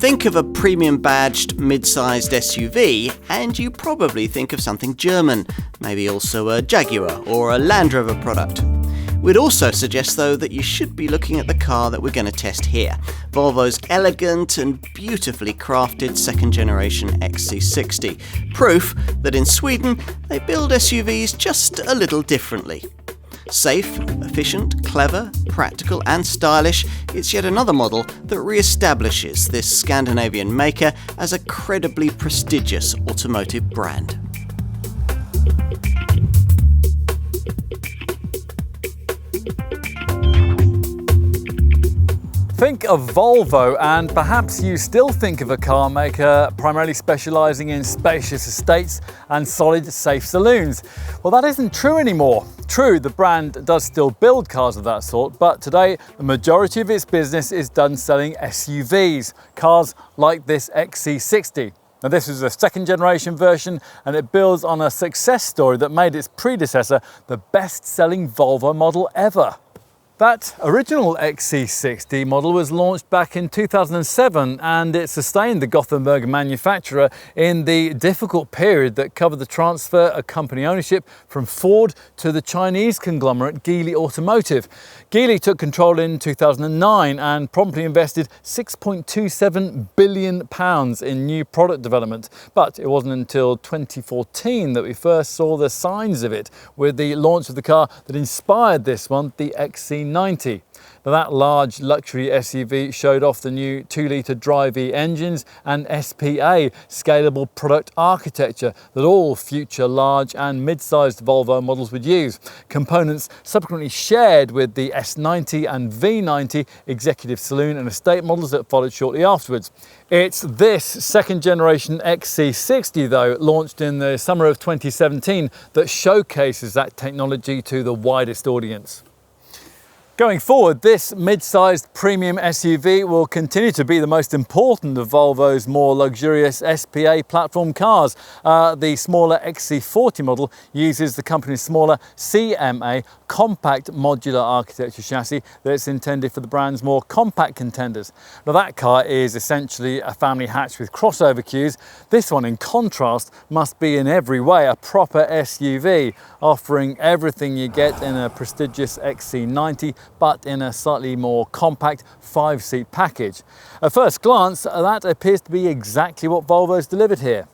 Think of a premium badged mid-sized SUV and you probably think of something German, maybe also a Jaguar or a Land Rover product. We'd also suggest though that you should be looking at the car that we're going to test here, Volvo's elegant and beautifully crafted second generation XC60, proof that in Sweden they build SUVs just a little differently. Safe, efficient, clever, practical and stylish, it's yet another model that re-establishes this Scandinavian maker as a credibly prestigious automotive brand. Think of Volvo and perhaps you still think of a car maker primarily specialising in spacious estates and solid, safe saloons. Well, that isn't true anymore. True, the brand does still build cars of that sort, but today the majority of its business is done selling SUVs, cars like this XC60. Now this is a second generation version and it builds on a success story that made its predecessor the best-selling Volvo model ever. That original XC60 model was launched back in 2007 and it sustained the Gothenburg manufacturer in the difficult period that covered the transfer of company ownership from Ford to the Chinese conglomerate Geely Automotive. Geely took control in 2009 and promptly invested £6.27 billion in new product development. But it wasn't until 2014 that we first saw the signs of it with the launch of the car that inspired this one, the XC90. Now that large luxury SUV showed off the new 2-litre Drive-E engines and SPA scalable product architecture that all future large and mid-sized Volvo models would use. Components subsequently shared with the S90 and V90 executive saloon and estate models that followed shortly afterwards. It's this second generation XC60 though, launched in the summer of 2017, that showcases that technology to the widest audience. Going forward, this mid-sized premium SUV will continue to be the most important of Volvo's more luxurious SPA platform cars. The smaller XC40 model uses the company's smaller CMA compact modular architecture chassis that's intended for the brand's more compact contenders. Now that car is essentially a family hatch with crossover queues. This one, in contrast, must be in every way a proper SUV, offering everything you get in a prestigious XC90, but in a slightly more compact 5-seat package. At first glance, that appears to be exactly what Volvo's delivered here.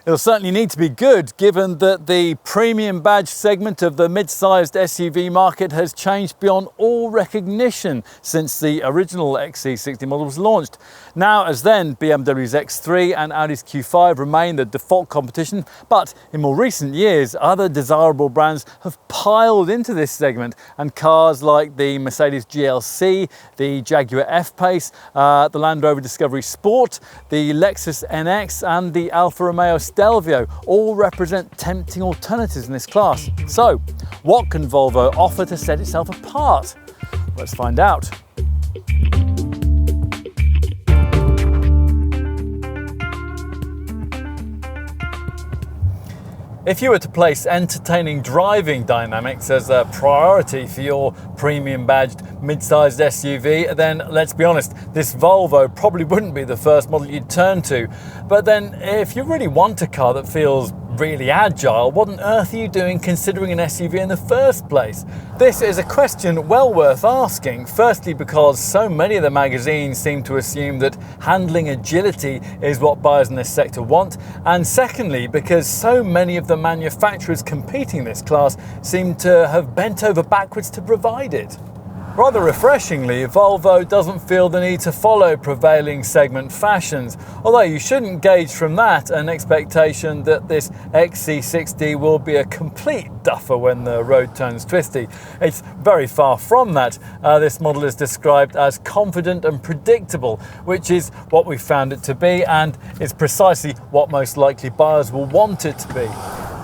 It'll certainly need to be good, given that the premium badge segment of the mid-sized SUV market has changed beyond all recognition since the original XC60 model was launched. Now as then, BMW's X3 and Audi's Q5 remain the default competition, but in more recent years, other desirable brands have piled into this segment, and cars like the Mercedes GLC, the Jaguar F-Pace, the Land Rover Discovery Sport, the Lexus NX and the Alfa Romeo Stelvio all represent tempting alternatives in this class. So, what can Volvo offer to set itself apart? Let's find out. If you were to place entertaining driving dynamics as a priority for your premium badged mid-sized SUV, then let's be honest, this Volvo probably wouldn't be the first model you'd turn to. But then if you really want a car that feels really agile, what on earth are you doing considering an SUV in the first place? This is a question well worth asking, firstly because so many of the magazines seem to assume that handling agility is what buyers in this sector want, and secondly because so many of the manufacturers competing in this class seem to have bent over backwards to provide it. Rather refreshingly, Volvo doesn't feel the need to follow prevailing segment fashions, although you shouldn't gauge from that an expectation that this XC60 will be a complete duffer when the road turns twisty. It's very far from that. This model is described as confident and predictable, which is what we found it to be, and is precisely what most likely buyers will want it to be.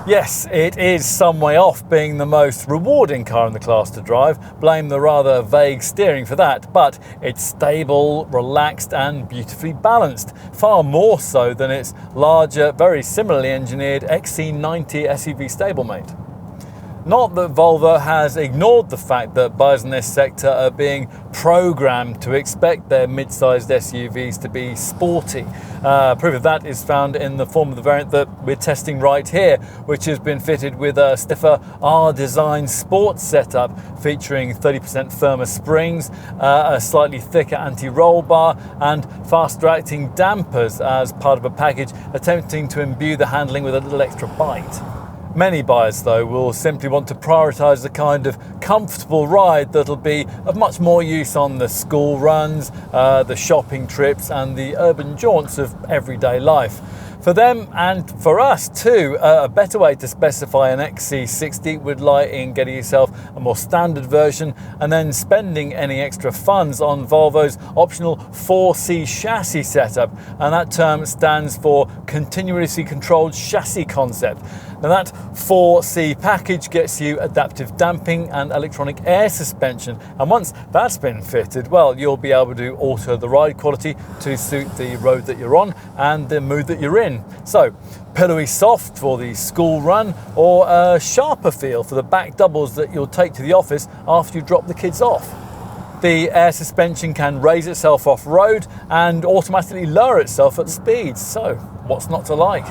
Yes, it is some way off being the most rewarding car in the class to drive, blame the rather vague steering for that, but it's stable, relaxed and beautifully balanced, far more so than its larger, very similarly engineered XC90 SUV stablemate. Not that Volvo has ignored the fact that buyers in this sector are being programmed to expect their mid-sized SUVs to be sporty. Proof of that is found in the form of the variant that we're testing right here, which has been fitted with a stiffer R-Design sports setup featuring 30% firmer springs, a slightly thicker anti-roll bar and faster-acting dampers as part of a package attempting to imbue the handling with a little extra bite. Many buyers, though, will simply want to prioritise the kind of comfortable ride that'll be of much more use on the school runs, the shopping trips and the urban jaunts of everyday life. For them and for us too, a better way to specify an XC60 would lie in getting yourself a more standard version and then spending any extra funds on Volvo's optional 4C chassis setup, and that term stands for continuously controlled chassis concept. Now that 4C package gets you adaptive damping and electronic air suspension, and once that's been fitted, well, you'll be able to alter the ride quality to suit the road that you're on and the mood that you're in. So, pillowy soft for the school run, or a sharper feel for the back doubles that you'll take to the office after you drop the kids off. The air suspension can raise itself off-road and automatically lower itself at speeds, so what's not to like?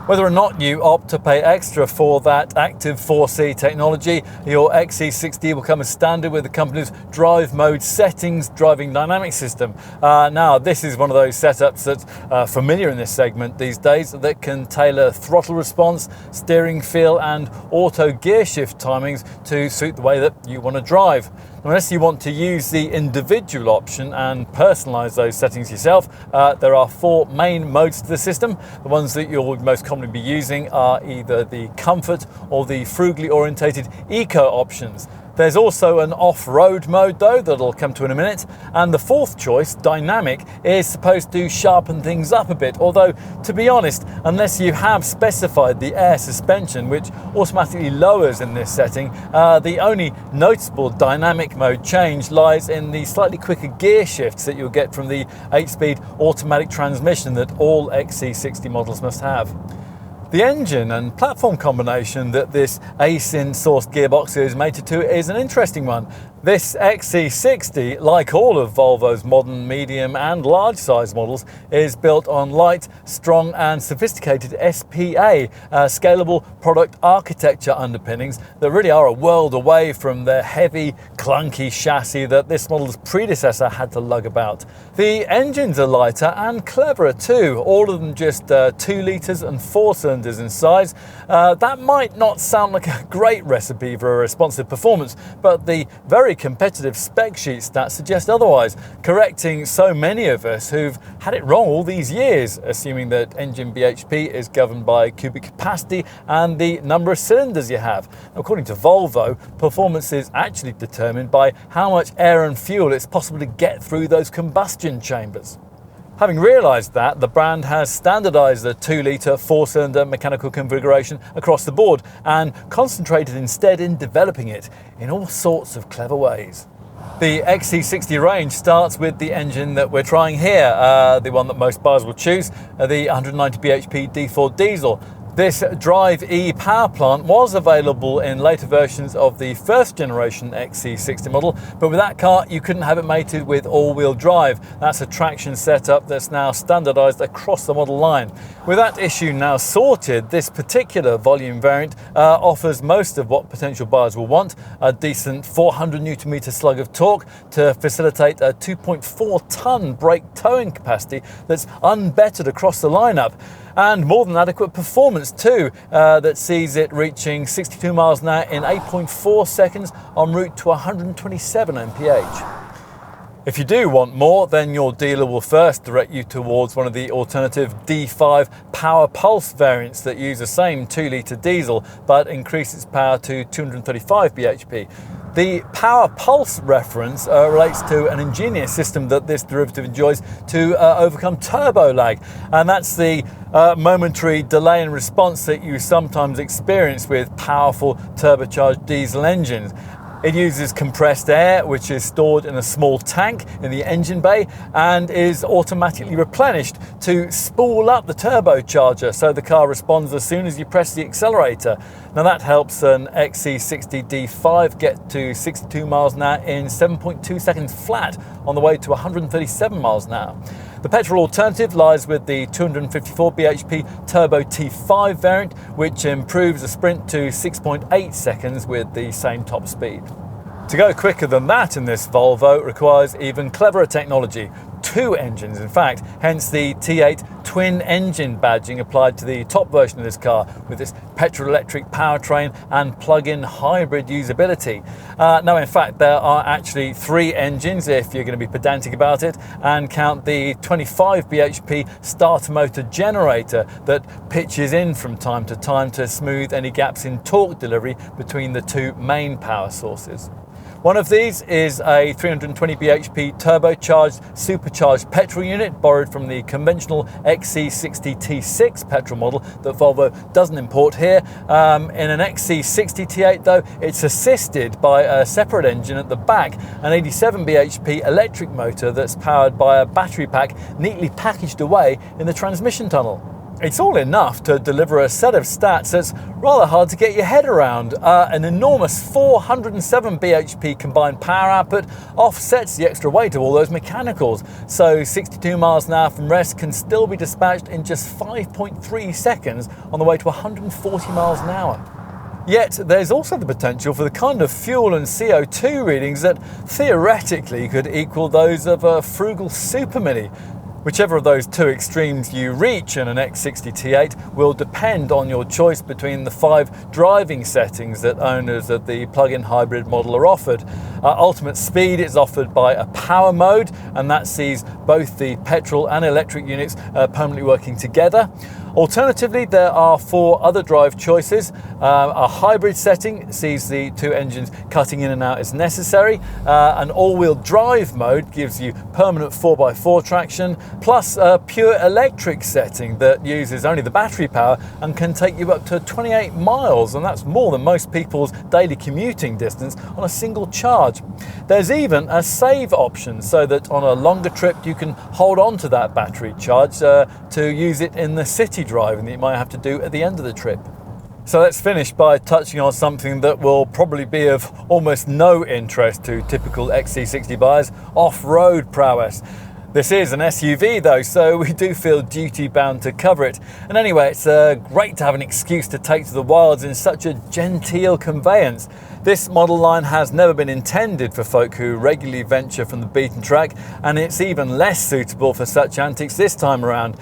Whether or not you opt to pay extra for that active 4C technology, your XC60 will come as standard with the company's drive mode settings driving dynamic system. Now, this is one of those setups that's familiar in this segment these days that can tailor throttle response, steering feel and auto gear shift timings to suit the way that you want to drive. Unless you want to use the individual option and personalize those settings yourself, there are 4 main modes to the system. The ones that you'll most commonly be using are either the comfort or the frugally orientated eco options. There's also an off-road mode though that'll come to in a minute, and the 4th choice, dynamic, is supposed to sharpen things up a bit, although to be honest, unless you have specified the air suspension, which automatically lowers in this setting, the only noticeable dynamic mode change lies in the slightly quicker gear shifts that you'll get from the 8-speed automatic transmission that all XC60 models must have. The engine and platform combination that this ASIN-sourced gearbox is mated to is an interesting one. This XC60, like all of Volvo's modern, medium and large size models, is built on light, strong and sophisticated SPA, scalable product architecture underpinnings that really are a world away from the heavy, clunky chassis that this model's predecessor had to lug about. The engines are lighter and cleverer too, all of them just 2 litres and 4 cylinders in size. That might not sound like a great recipe for a responsive performance, but the very competitive spec sheet stats suggest otherwise, correcting so many of us who've had it wrong all these years, assuming that engine BHP is governed by cubic capacity and the number of cylinders you have. According to Volvo, performance is actually determined by how much air and fuel it's possible to get through those combustion chambers. Having realised that, the brand has standardised the 2-litre 4-cylinder mechanical configuration across the board and concentrated instead in developing it in all sorts of clever ways. The XC60 range starts with the engine that we're trying here, the one that most buyers will choose, the 190 bhp D4 diesel. This Drive E power plant was available in later versions of the 1st generation XC60 model, but with that car you couldn't have it mated with all-wheel drive. That's a traction setup that's now standardised across the model line. With that issue now sorted, this particular volume variant offers most of what potential buyers will want: a decent 400 Nm slug of torque to facilitate a 2.4 tonne brake towing capacity that's unbettered across the lineup, and more than adequate performance too, that sees it reaching 62 miles an hour in 8.4 seconds en route to 127 mph. If you do want more, then your dealer will first direct you towards one of the alternative D5 Power Pulse variants that use the same 2-litre diesel but increase its power to 235 bhp. The Power Pulse reference relates to an ingenious system that this derivative enjoys to overcome turbo lag, and that's the momentary delay in response that you sometimes experience with powerful turbocharged diesel engines. It uses compressed air, which is stored in a small tank in the engine bay and is automatically replenished to spool up the turbocharger so the car responds as soon as you press the accelerator. Now that helps an XC60 D5 get to 62 miles an hour in 7.2 seconds flat on the way to 137 miles an hour. The petrol alternative lies with the 254 bhp Turbo T5 variant, which improves the sprint to 6.8 seconds with the same top speed. To go quicker than that in this Volvo requires even cleverer technology. 2 engines in fact, hence the T8 twin engine badging applied to the top version of this car with its petrol-electric powertrain and plug-in hybrid usability. No, in fact there are actually 3 engines if you're going to be pedantic about it, and count the 25 bhp starter motor generator that pitches in from time to time to smooth any gaps in torque delivery between the 2 main power sources. One of these is a 320 bhp turbocharged supercharged petrol unit borrowed from the conventional XC60 T6 petrol model that Volvo doesn't import here. In an XC60 T8 though, it's assisted by a separate engine at the back, an 87 bhp electric motor that's powered by a battery pack neatly packaged away in the transmission tunnel. It's all enough to deliver a set of stats that's rather hard to get your head around. An enormous 407 bhp combined power output offsets the extra weight of all those mechanicals, so 62 miles an hour from rest can still be dispatched in just 5.3 seconds on the way to 140 miles an hour. Yet there's also the potential for the kind of fuel and CO2 readings that theoretically could equal those of a frugal Super Mini. Whichever of those 2 extremes you reach in an X60 T8 will depend on your choice between the 5 driving settings that owners of the plug-in hybrid model are offered. Ultimate speed is offered by a power mode, and that sees both the petrol and electric units permanently working together. Alternatively, there are 4 other drive choices. A hybrid setting sees the 2 engines cutting in and out as necessary. An all-wheel drive mode gives you permanent 4x4 traction, plus a pure electric setting that uses only the battery power and can take you up to 28 miles, and that's more than most people's daily commuting distance on a single charge. There's even a save option so that on a longer trip you can hold on to that battery charge to use it in the city driving that you might have to do at the end of the trip. So let's finish by touching on something that will probably be of almost no interest to typical XC60 buyers: off-road prowess. This is an SUV though, so we do feel duty bound to cover it. And anyway, it's great to have an excuse to take to the wilds in such a genteel conveyance. This model line has never been intended for folk who regularly venture from the beaten track, and it's even less suitable for such antics this time around,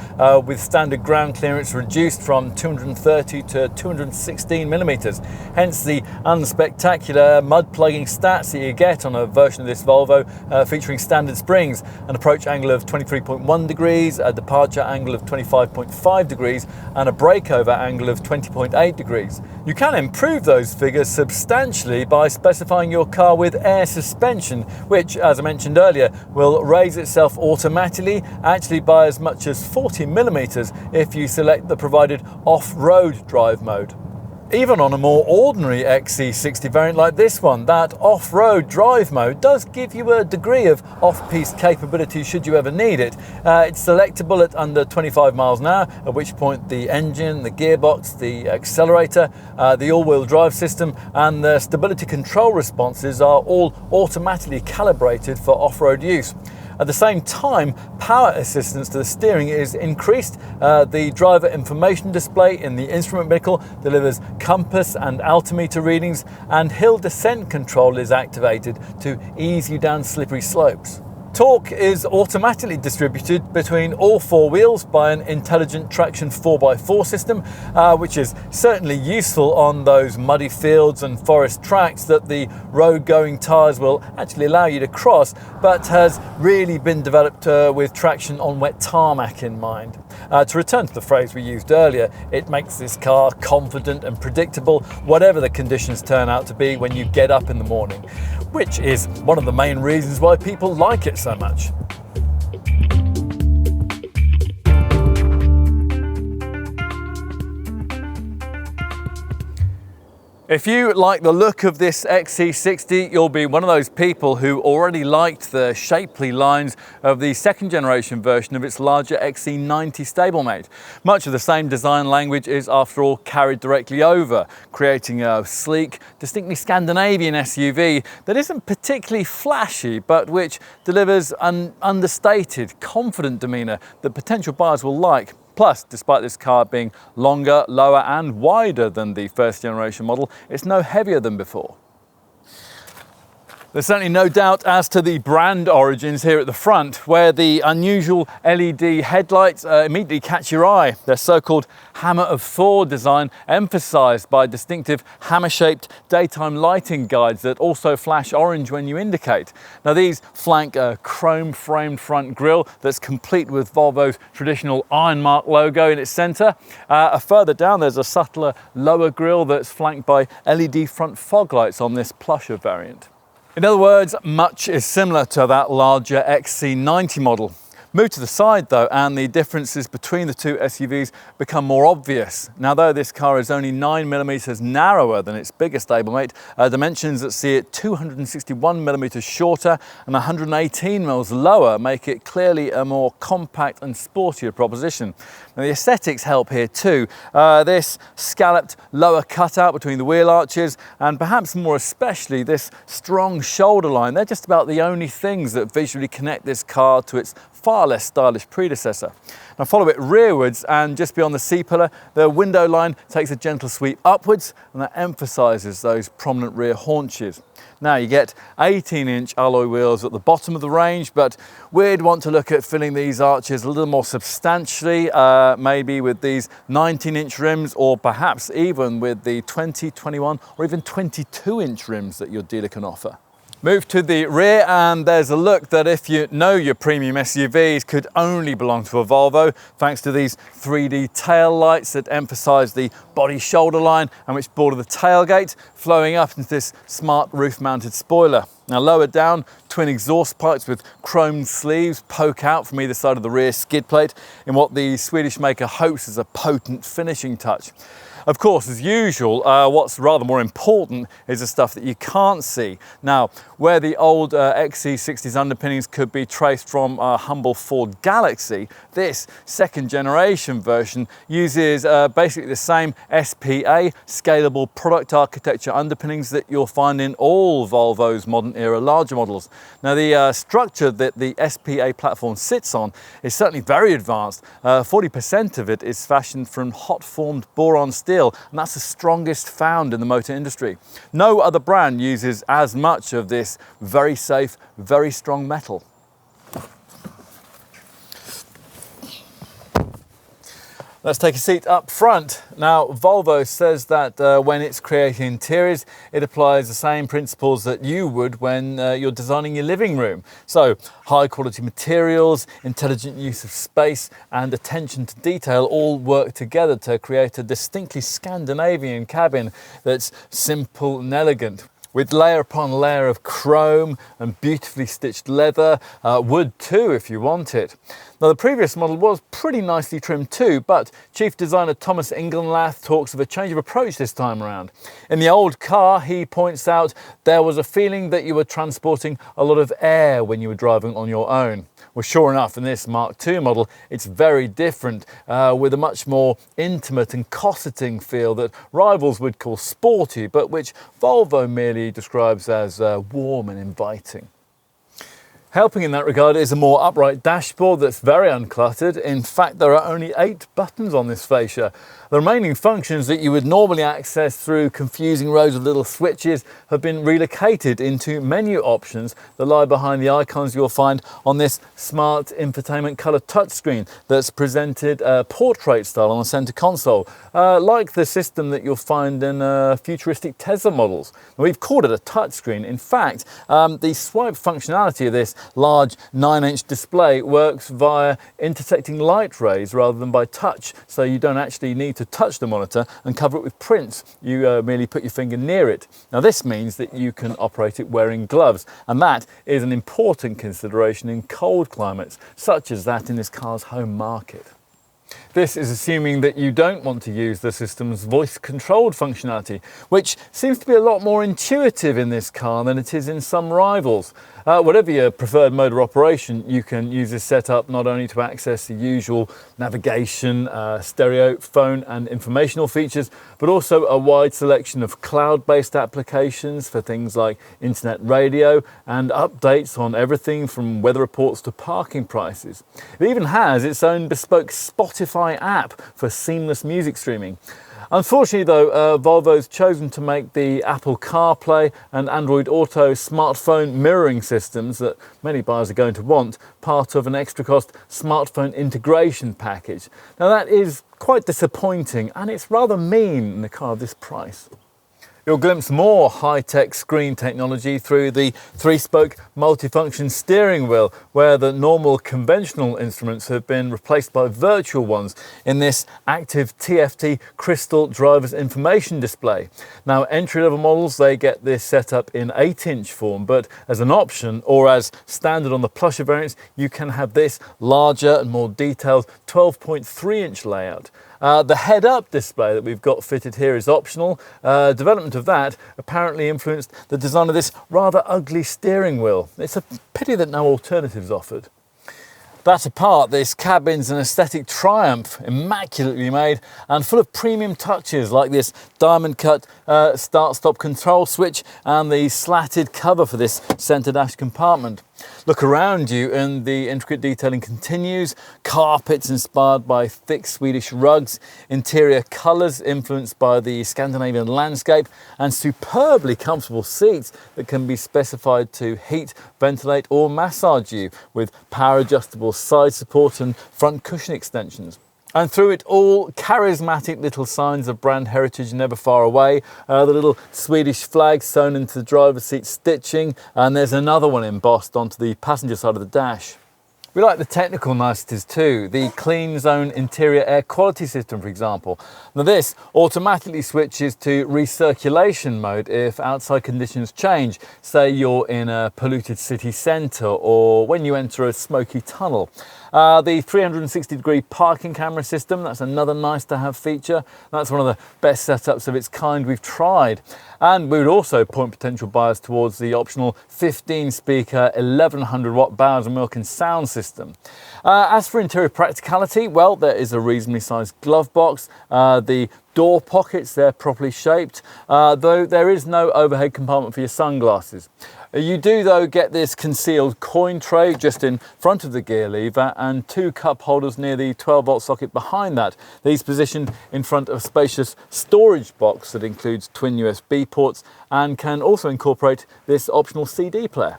with standard ground clearance reduced from 230 to 216 millimeters. Hence the unspectacular mud plugging stats that you get on a version of this Volvo featuring standard springs, an approach angle of 23.1 degrees, a departure angle of 25.5 degrees, and a breakover angle of 20.8 degrees. You can improve those figures substantially by specifying your car with air suspension, which, as I mentioned earlier, will raise itself automatically, actually by as much as 40 millimeters if you select the provided off-road drive mode. Even on a more ordinary XC60 variant like this one, that off-road drive mode does give you a degree of off-piste capability should you ever need it. It's selectable at under 25 miles an hour, at which point the engine, the gearbox, the accelerator, the all-wheel drive system and the stability control responses are all automatically calibrated for off-road use. At the same time, power assistance to the steering is increased. The driver information display in the instrument panel delivers compass and altimeter readings, and hill descent control is activated to ease you down slippery slopes. Torque is automatically distributed between all 4 wheels by an intelligent traction 4x4 system, which is certainly useful on those muddy fields and forest tracks that the road-going tyres will actually allow you to cross, but has really been developed with traction on wet tarmac in mind. To return to the phrase we used earlier, it makes this car confident and predictable, whatever the conditions turn out to be when you get up in the morning, which is one of the main reasons why people like it so much. If you like the look of this XC60, you'll be one of those people who already liked the shapely lines of the second generation version of its larger XC90 stablemate. Much of the same design language is, after all, carried directly over, creating a sleek, distinctly Scandinavian SUV that isn't particularly flashy, but which delivers an understated, confident demeanour that potential buyers will like. Plus, despite this car being longer, lower and wider than the first generation model, it's no heavier than before. There's certainly no doubt as to the brand origins here at the front, where the unusual LED headlights immediately catch your eye. Their so-called Hammer of Thor design, emphasised by distinctive hammer-shaped daytime lighting guides that also flash orange when you indicate. Now these flank a chrome-framed front grille that's complete with Volvo's traditional iron mark logo in its centre. Further down there's a subtler lower grille that's flanked by LED front fog lights on this plusher variant. In other words, much is similar to that larger XC90 model. Move to the side though, and the differences between the two SUVs become more obvious. Now, though this car is only 9mm narrower than its bigger stablemate, dimensions that see it 261mm shorter and 118mm lower make it clearly a more compact and sportier proposition. Now, the aesthetics help here too. This scalloped lower cutout between the wheel arches, and perhaps more especially this strong shoulder line, they're just about the only things that visually connect this car to its far less stylish predecessor. Now follow it rearwards, and just beyond the C-pillar, the window line takes a gentle sweep upwards, and that emphasises those prominent rear haunches. Now you get 18-inch alloy wheels at the bottom of the range, but we'd want to look at filling these arches a little more substantially, maybe with these 19-inch rims, or perhaps even with the 20, 21 or even 22-inch rims that your dealer can offer. Move to the rear, and there's a look that, if you know your premium SUVs, could only belong to a Volvo, thanks to these 3D tail lights that emphasise the body shoulder line and which border the tailgate, flowing up into this smart roof mounted spoiler. Now lower down, twin exhaust pipes with chrome sleeves poke out from either side of the rear skid plate in what the Swedish maker hopes is a potent finishing touch. Of course, as usual, what's rather more important is the stuff that you can't see. Now, where the old XC60's underpinnings could be traced from a humble Ford Galaxy, this second generation version uses basically the same SPA, scalable product architecture underpinnings that you'll find in all Volvo's modern era larger models. Now, the structure that the SPA platform sits on is certainly very advanced. 40% of it is fashioned from hot formed boron steel, and that's the strongest found in the motor industry. No other brand uses as much of this very safe, very strong metal. Let's take a seat up front. Now, Volvo says that when it's creating interiors, it applies the same principles that you would when you're designing your living room. So, high quality materials, intelligent use of space, and attention to detail all work together to create a distinctly Scandinavian cabin that's simple and elegant, with layer upon layer of chrome and beautifully stitched leather, wood too if you want it. Now, the previous model was pretty nicely trimmed too, but chief designer Thomas Ingenlath talks of a change of approach this time around. In the old car, he points out, there was a feeling that you were transporting a lot of air when you were driving on your own. Well, sure enough, in this Mark II model, it's very different, with a much more intimate and cosseting feel that rivals would call sporty, but which Volvo merely describes as warm and inviting. Helping in that regard is a more upright dashboard that's very uncluttered. In fact, there are only 8 buttons on this fascia. The remaining functions that you would normally access through confusing rows of little switches have been relocated into menu options that lie behind the icons you'll find on this smart infotainment colour touchscreen that's presented portrait style on the centre console, like the system that you'll find in futuristic Tesla models. We've called it a touchscreen. In fact, the swipe functionality of this large 9-inch display works via intersecting light rays rather than by touch, so you don't actually need to touch the monitor and cover it with prints. You merely put your finger near it. Now, this means that you can operate it wearing gloves, and that is an important consideration in cold climates, such as that in this car's home market. This is assuming that you don't want to use the system's voice-controlled functionality, which seems to be a lot more intuitive in this car than it is in some rivals. Whatever your preferred mode of operation, you can use this setup not only to access the usual navigation, stereo, phone and informational features, but also a wide selection of cloud-based applications for things like internet radio and updates on everything from weather reports to parking prices. It even has its own bespoke Spotify app for seamless music streaming. Unfortunately though, Volvo's chosen to make the Apple CarPlay and Android Auto smartphone mirroring systems that many buyers are going to want part of an extra cost smartphone integration package. Now that is quite disappointing, and it's rather mean in a car of this price. You'll glimpse more high-tech screen technology through the three-spoke multifunction steering wheel, where the normal conventional instruments have been replaced by virtual ones in this active TFT crystal driver's information display. Now, entry-level models, they get this setup in 8-inch form, but as an option, or as standard on the plusher variants, you can have this larger and more detailed 12.3-inch layout. The head-up display that we've got fitted here is optional. Development of that apparently influenced the design of this rather ugly steering wheel. It's a pity that no alternatives offered. That apart, this cabin's an aesthetic triumph, immaculately made and full of premium touches like this diamond-cut start-stop control switch and the slatted cover for this centre dash compartment. Look around you and the intricate detailing continues. Carpets inspired by thick Swedish rugs, interior colours influenced by the Scandinavian landscape, and superbly comfortable seats that can be specified to heat, ventilate or massage you with power adjustable side support and front cushion extensions. And through it all, charismatic little signs of brand heritage never far away. The little Swedish flag sewn into the driver's seat stitching, and there's another one embossed onto the passenger side of the dash. We like the technical niceties too. The clean zone interior air quality system, for example. Now this automatically switches to recirculation mode if outside conditions change. Say you're in a polluted city centre or when you enter a smoky tunnel. The 360-degree parking camera system, that's another nice to have feature. That's one of the best setups of its kind we've tried. And we would also point potential buyers towards the optional 15-speaker 1100 watt Bowers & Wilkins sound system. As for interior practicality, well, there is a reasonably sized glove box. The door pockets, they're properly shaped, though there is no overhead compartment for your sunglasses. You do though get this concealed coin tray just in front of the gear lever and two cup holders near the 12-volt socket behind that. These positioned in front of a spacious storage box that includes twin USB ports and can also incorporate this optional CD player.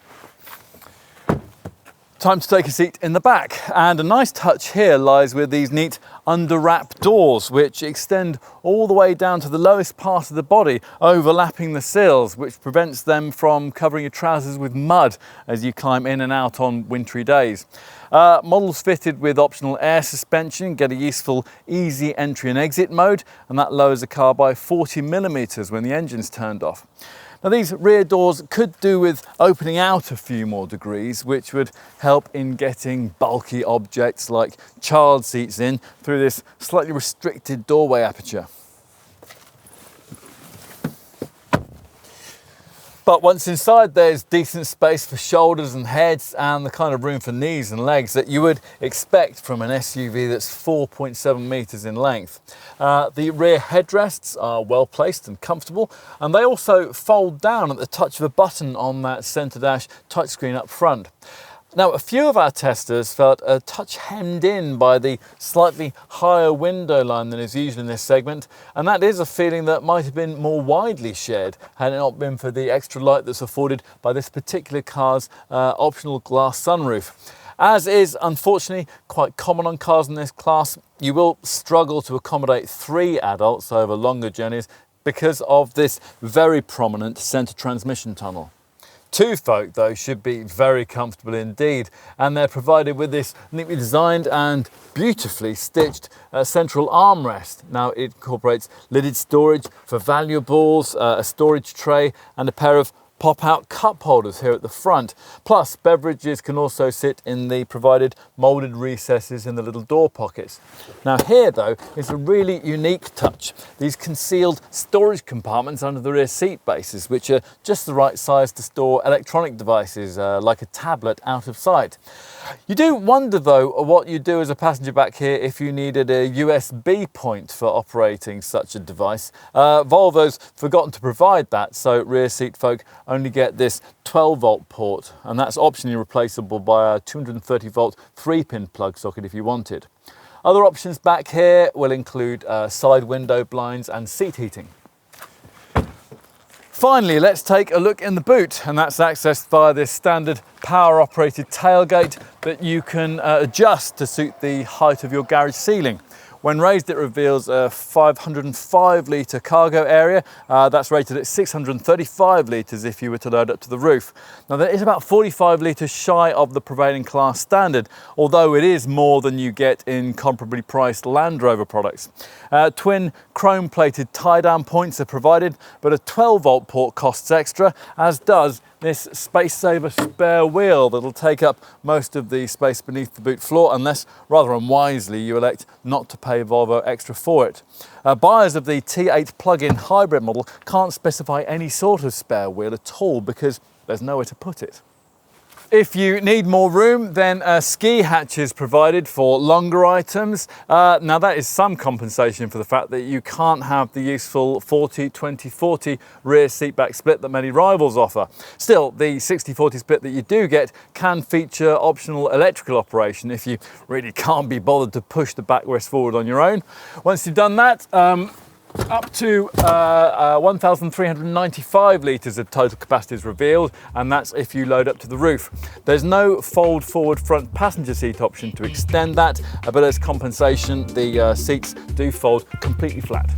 Time to take a seat in the back, and a nice touch here lies with these neat under-wrap doors which extend all the way down to the lowest part of the body, overlapping the sills, which prevents them from covering your trousers with mud as you climb in and out on wintry days. Models fitted with optional air suspension get a useful easy entry and exit mode, and that lowers the car by 40mm when the engine's turned off. Now these rear doors could do with opening out a few more degrees, which would help in getting bulky objects like child seats in through this slightly restricted doorway aperture. But once inside, there's decent space for shoulders and heads and the kind of room for knees and legs that you would expect from an SUV that's 4.7 meters in length. The rear headrests are well placed and comfortable, and they also fold down at the touch of a button on that center dash touchscreen up front. Now, a few of our testers felt a touch hemmed in by the slightly higher window line than is usual in this segment, and that is a feeling that might have been more widely shared had it not been for the extra light that's afforded by this particular car's optional glass sunroof. As is unfortunately quite common on cars in this class, you will struggle to accommodate 3 adults over longer journeys because of this very prominent centre transmission tunnel. 2 folk though should be very comfortable indeed, and they're provided with this neatly designed and beautifully stitched central armrest. Now it incorporates lidded storage for valuables, a storage tray and a pair of pop-out cup holders here at the front. Plus, beverages can also sit in the provided moulded recesses in the little door pockets. Now here, though, is a really unique touch. These concealed storage compartments under the rear seat bases, which are just the right size to store electronic devices like a tablet out of sight. You do wonder, though, what you'd do as a passenger back here if you needed a USB point for operating such a device. Volvo's forgotten to provide that, so rear seat folk only get this 12-volt port, and that's optionally replaceable by a 230-volt 3-pin plug socket if you wanted. Other options back here will include side window blinds and seat heating. Finally, let's take a look in the boot, and that's accessed via this standard power-operated tailgate that you can adjust to suit the height of your garage ceiling. When raised, it reveals a 505-litre cargo area. That's rated at 635 litres if you were to load up to the roof. Now, that is about 45 litres shy of the prevailing class standard, although it is more than you get in comparably priced Land Rover products. Twin chrome-plated tie-down points are provided, but a 12-volt port costs extra, as does this space-saver spare wheel that'll take up most of the space beneath the boot floor, unless, rather unwisely, you elect not to pay Volvo extra for it. Buyers of the T8 plug-in hybrid model can't specify any sort of spare wheel at all because there's nowhere to put it. If you need more room, then ski hatches provided for longer items. Now that is some compensation for the fact that you can't have the useful 40-20-40 rear seatback split that many rivals offer. Still, the 60-40 split that you do get can feature optional electrical operation if you really can't be bothered to push the backrest forward on your own. Once you've done that, up to 1,395 litres of total capacity is revealed, and that's if you load up to the roof. There's no fold forward front passenger seat option to extend that, but as compensation, the seats do fold completely flat.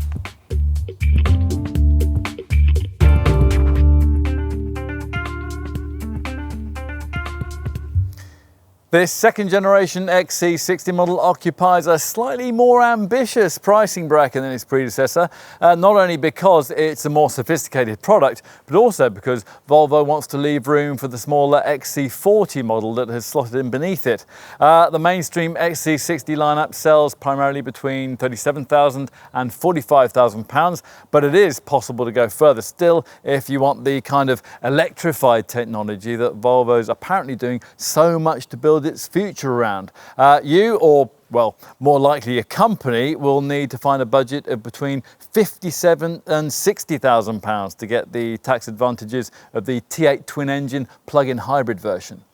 This second generation XC60 model occupies a slightly more ambitious pricing bracket than its predecessor, not only because it's a more sophisticated product, but also because Volvo wants to leave room for the smaller XC40 model that has slotted in beneath it. The mainstream XC60 lineup sells primarily between £37,000 and £45,000, but it is possible to go further still if you want the kind of electrified technology that Volvo's apparently doing so much to build its future around. You, or well, more likely a company, will need to find a budget of between £57,000 and £60,000 to get the tax advantages of the T8 twin-engine plug-in hybrid version.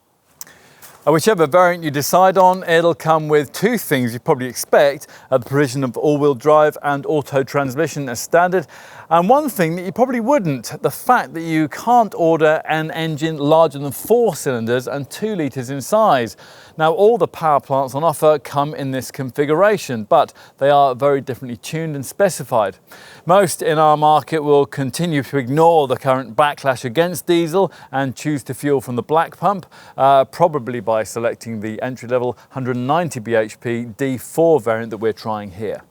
Whichever variant you decide on, it'll come with two things you probably expect: the provision of all-wheel drive and auto transmission as standard, and one thing that you probably wouldn't: the fact that you can't order an engine larger than 4 cylinders and 2 litres in size. Now, all the power plants on offer come in this configuration, but they are very differently tuned and specified. Most in our market will continue to ignore the current backlash against diesel and choose to fuel from the black pump, probably by selecting the entry-level 190 bhp D4 variant that we're trying here.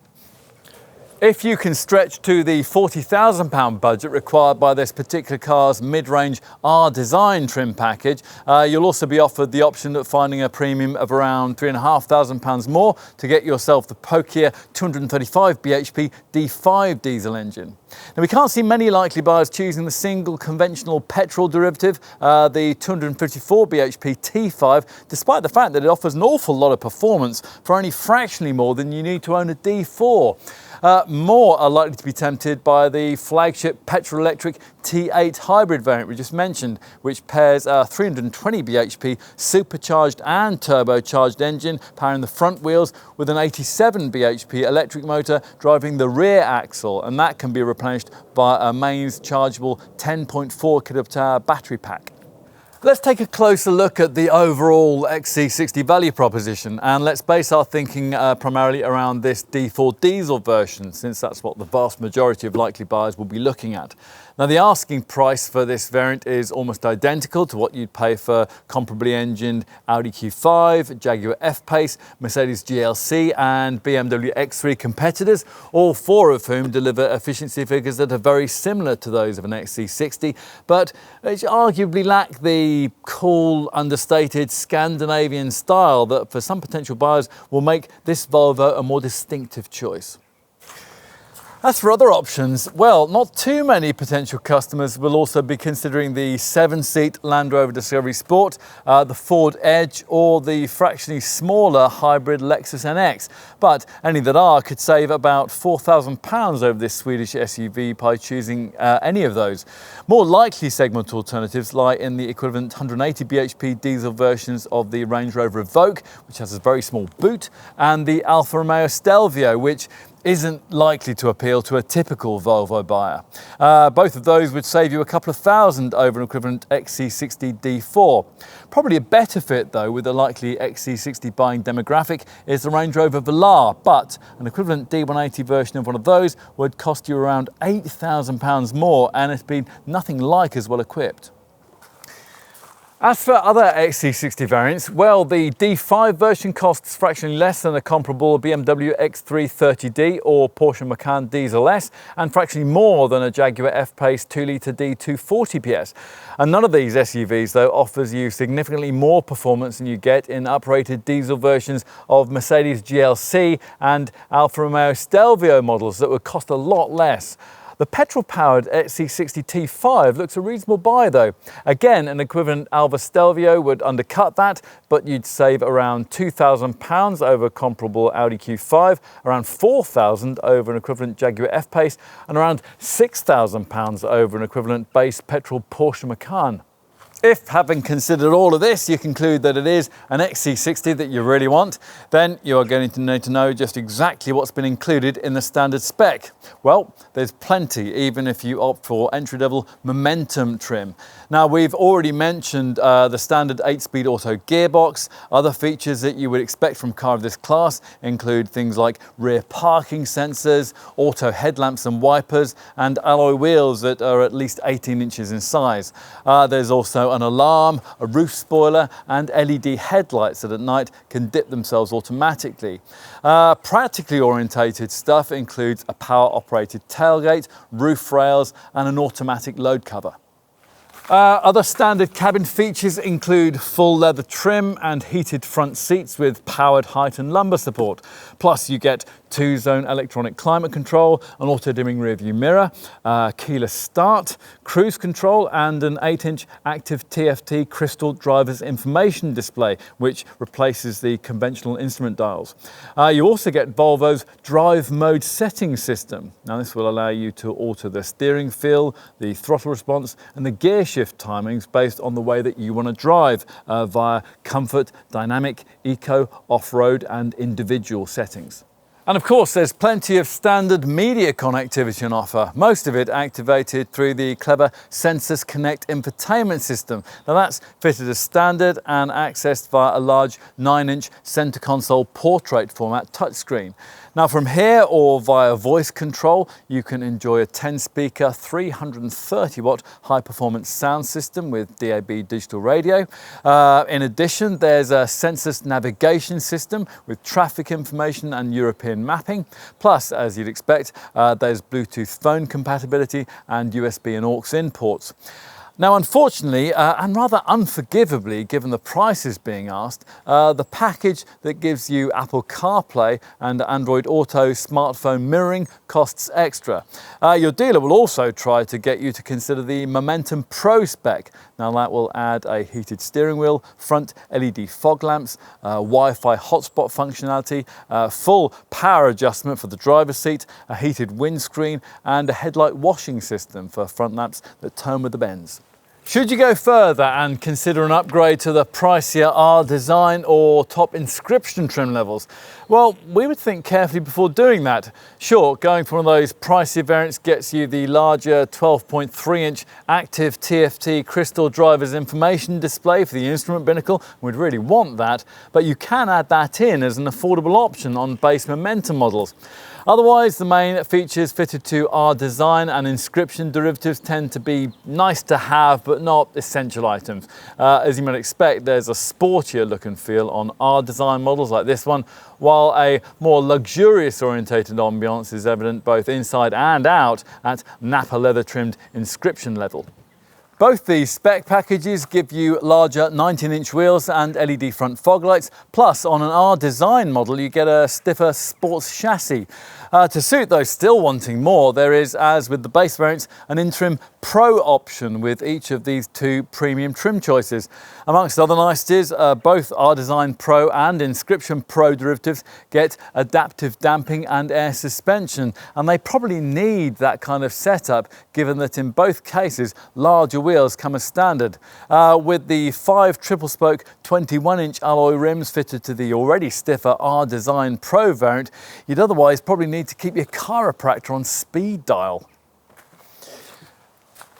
If you can stretch to the £40,000 budget required by this particular car's mid-range R-Design trim package, you'll also be offered the option of finding a premium of around £3,500 more to get yourself the pokier 235 bhp D5 diesel engine. Now, we can't see many likely buyers choosing the single conventional petrol derivative, the 254 bhp T5, despite the fact that it offers an awful lot of performance for only fractionally more than you need to own a D4. More are likely to be tempted by the flagship petrol-electric T8 hybrid variant we just mentioned, which pairs a 320 bhp supercharged and turbocharged engine powering the front wheels with an 87 bhp electric motor driving the rear axle, and that can be replenished by a mains chargeable 10.4 kWh battery pack. Let's take a closer look at the overall XC60 value proposition, and let's base our thinking primarily around this D4 diesel version, since that's what the vast majority of likely buyers will be looking at. Now the asking price for this variant is almost identical to what you'd pay for comparably engined Audi Q5, Jaguar F-Pace, Mercedes GLC and BMW X3 competitors, all four of whom deliver efficiency figures that are very similar to those of an XC60, but which arguably lack the cool, understated Scandinavian style that for some potential buyers will make this Volvo a more distinctive choice. As for other options, well, not too many potential customers will also be considering the 7-seat Land Rover Discovery Sport, the Ford Edge or the fractionally smaller hybrid Lexus NX. But any that are could save about £4,000 over this Swedish SUV by choosing any of those. More likely segment alternatives lie in the equivalent 180 bhp diesel versions of the Range Rover Evoque, which has a very small boot, and the Alfa Romeo Stelvio, which isn't likely to appeal to a typical Volvo buyer. Both of those would save you a couple of thousand over an equivalent XC60 D4. Probably a better fit though with the likely XC60 buying demographic is the Range Rover Velar, but an equivalent D180 version of one of those would cost you around £8,000 more and it'd be nothing like as well equipped. As for other XC60 variants, well, the D5 version costs fractionally less than a comparable BMW X3 30D or Porsche Macan Diesel S, and fractionally more than a Jaguar F-Pace 2-litre D240 PS. And none of these SUVs, though, offers you significantly more performance than you get in uprated diesel versions of Mercedes GLC and Alfa Romeo Stelvio models that would cost a lot less. The petrol-powered XC60 T5 looks a reasonable buy though. Again, an equivalent Alfa Stelvio would undercut that, but you'd save around £2,000 over comparable Audi Q5, around £4,000 over an equivalent Jaguar F-Pace, and around £6,000 over an equivalent base petrol Porsche Macan. If, having considered all of this, you conclude that it is an XC60 that you really want, then you are going to need to know just exactly what's been included in the standard spec. Well, there's plenty, even if you opt for entry-level Momentum trim. Now, we've already mentioned the standard 8-speed auto gearbox. Other features that you would expect from a car of this class include things like rear parking sensors, auto headlamps and wipers, and alloy wheels that are at least 18 inches in size. There's also an alarm, a roof spoiler and LED headlights that at night can dip themselves automatically. Practically orientated stuff includes a power operated tailgate, roof rails and an automatic load cover. Other standard cabin features include full leather trim and heated front seats with powered height and lumbar support. Plus you get 2-zone electronic climate control, an auto-dimming rear-view mirror, keyless start, cruise control and an 8-inch active TFT crystal driver's information display, which replaces the conventional instrument dials. You also get Volvo's drive mode setting system. Now this will allow you to alter the steering feel, the throttle response and the gear shift timings based on the way that you want to drive via comfort, dynamic, eco, off-road and individual settings. And of course, there's plenty of standard media connectivity on offer, most of it activated through the clever Sensus Connect infotainment system. Now that's fitted as standard and accessed via a large 9-inch center console portrait format touchscreen. Now from here or via voice control, you can enjoy a 10-speaker, 330-watt high-performance sound system with DAB digital radio. In addition, there's a Sensus navigation system with traffic information and European mapping. Plus, as you'd expect, there's Bluetooth phone compatibility and USB and aux in ports. Now, unfortunately, and rather unforgivably, given the prices being asked, the package that gives you Apple CarPlay and Android Auto smartphone mirroring costs extra. Your dealer will also try to get you to consider the Momentum Pro spec. Now, that will add a heated steering wheel, front LED fog lamps, Wi-Fi hotspot functionality, full power adjustment for the driver's seat, a heated windscreen, and a headlight washing system for front lamps that tone with the bends. Should you go further and consider an upgrade to the pricier R design or top inscription trim levels? Well, we would think carefully before doing that. Sure, going for one of those pricey variants gets you the larger 12.3-inch active TFT crystal driver's information display for the instrument binnacle. We'd really want that, but you can add that in as an affordable option on base Momentum models. Otherwise, the main features fitted to R design and inscription derivatives tend to be nice to have, but not essential items. As you might expect, there's a sportier look and feel on R design models like this one, while a more luxurious orientated ambiance is evident both inside and out at Napa leather trimmed inscription level. Both these spec packages give you larger 19-inch wheels and LED front fog lights, plus on an R design model you get a stiffer sports chassis. To suit those still wanting more, there is, as with the base variants, an interim Pro option with each of these two premium trim choices. Amongst other niceties, both R Design Pro and Inscription Pro derivatives get adaptive damping and air suspension, and they probably need that kind of setup given that in both cases larger wheels come as standard. With the 5 triple spoke 21-inch alloy rims fitted to the already stiffer R Design Pro variant, you'd otherwise probably need to keep your chiropractor on speed dial.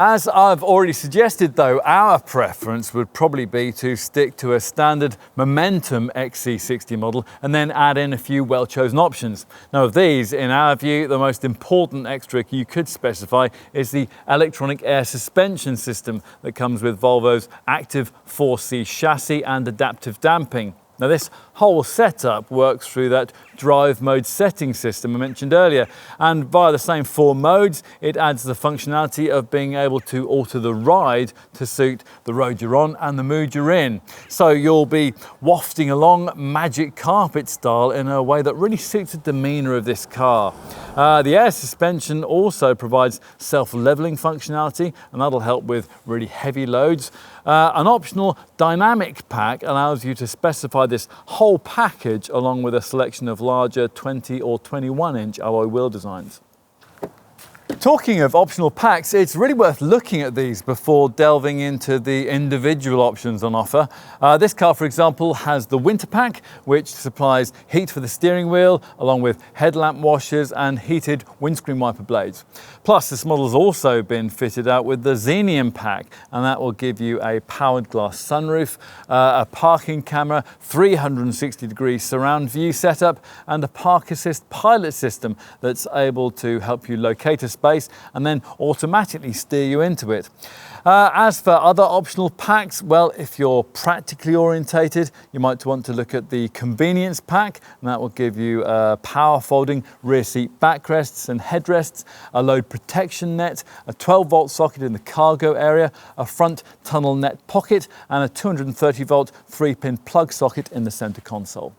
As I've already suggested though, our preference would probably be to stick to a standard Momentum XC60 model and then add in a few well-chosen options. Now of these, in our view, the most important extra you could specify is the electronic air suspension system that comes with Volvo's active 4C chassis and adaptive damping. Now this whole setup works through that drive mode setting system I mentioned earlier, and via the same 4 modes it adds the functionality of being able to alter the ride to suit the road you're on and the mood you're in. So you'll be wafting along magic carpet style in a way that really suits the demeanour of this car. The air suspension also provides self-leveling functionality, and that'll help with really heavy loads. An optional dynamic pack allows you to specify this whole package along with a selection of larger 20 or 21-inch alloy wheel designs. Talking of optional packs, it's really worth looking at these before delving into the individual options on offer. This car, for example, has the winter pack, which supplies heat for the steering wheel, along with headlamp washers and heated windscreen wiper blades. Plus, this model's also been fitted out with the Xenium pack, and that will give you a powered glass sunroof, a parking camera, 360-degree surround view setup, and a park assist pilot system that's able to help you locate a space and then automatically steer you into it. As for other optional packs, well, if you're practically orientated, you might want to look at the convenience pack, and that will give you power folding rear seat backrests and headrests, a load protection net, a 12-volt socket in the cargo area, a front tunnel net pocket, and a 230-volt 3-pin plug socket in the center console.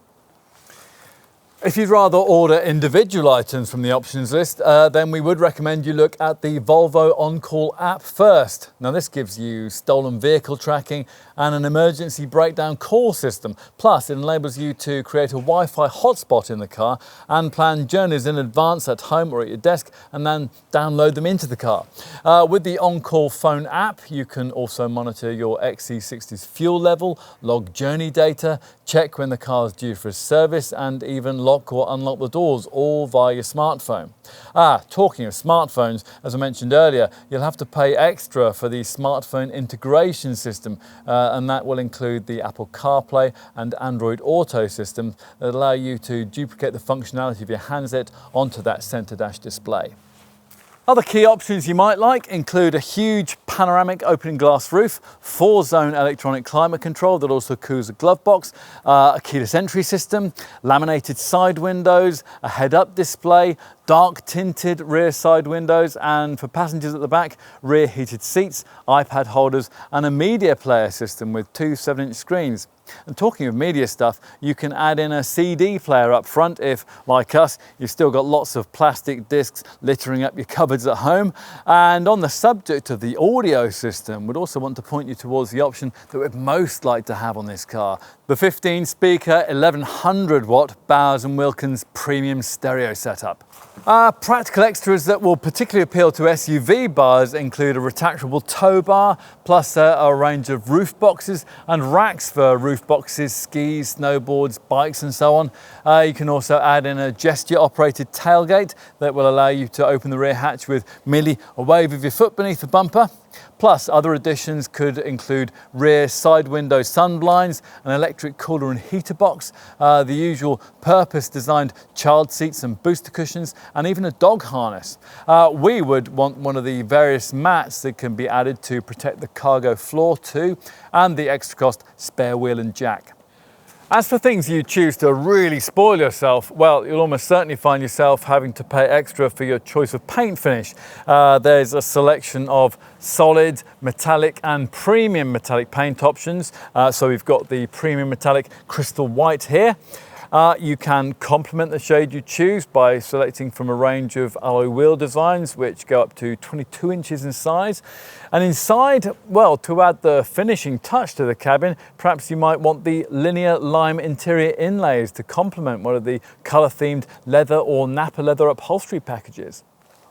If you'd rather order individual items from the options list, then we would recommend you look at the Volvo On-Call app first. Now this gives you stolen vehicle tracking and an emergency breakdown call system. Plus it enables you to create a Wi-Fi hotspot in the car and plan journeys in advance at home or at your desk and then download them into the car. With the On-Call phone app, you can also monitor your XC60's fuel level, log journey data, check when the car is due for a service, and even lock or unlock the doors, all via your smartphone. Talking of smartphones, as I mentioned earlier, you'll have to pay extra for the smartphone integration system, and that will include the Apple CarPlay and Android Auto system that allow you to duplicate the functionality of your handset onto that center dash display. Other key options you might like include a huge panoramic opening glass roof, 4-zone electronic climate control that also cools a glove box, a keyless entry system, laminated side windows, a head-up display, dark tinted rear side windows, and for passengers at the back, rear heated seats, iPad holders, and a media player system with 2 7-inch screens. And talking of media stuff, you can add in a CD player up front if, like us, you've still got lots of plastic discs littering up your cupboards at home. And on the subject of the audio system, we'd also want to point you towards the option that we'd most like to have on this car, the 15-speaker 1100-watt Bowers & Wilkins premium stereo setup. Practical extras that will particularly appeal to SUV buyers include a retractable tow bar, plus a range of roof boxes and racks for roof boxes, skis, snowboards, bikes and so on. You can also add in a gesture-operated tailgate that will allow you to open the rear hatch with merely a wave of your foot beneath the bumper. Plus, other additions could include rear side window sun blinds, an electric cooler and heater box, the usual purpose-designed child seats and booster cushions, and even a dog harness. We would want one of the various mats that can be added to protect the cargo floor too, and the extra cost spare wheel and jack. As for things you choose to really spoil yourself, well, you'll almost certainly find yourself having to pay extra for your choice of paint finish. There's a selection of solid, metallic and premium metallic paint options. So we've got the premium metallic crystal white here. You can complement the shade you choose by selecting from a range of alloy wheel designs which go up to 22 inches in size. And inside, well, to add the finishing touch to the cabin, perhaps you might want the linear lime interior inlays to complement one of the colour-themed leather or Napa leather upholstery packages.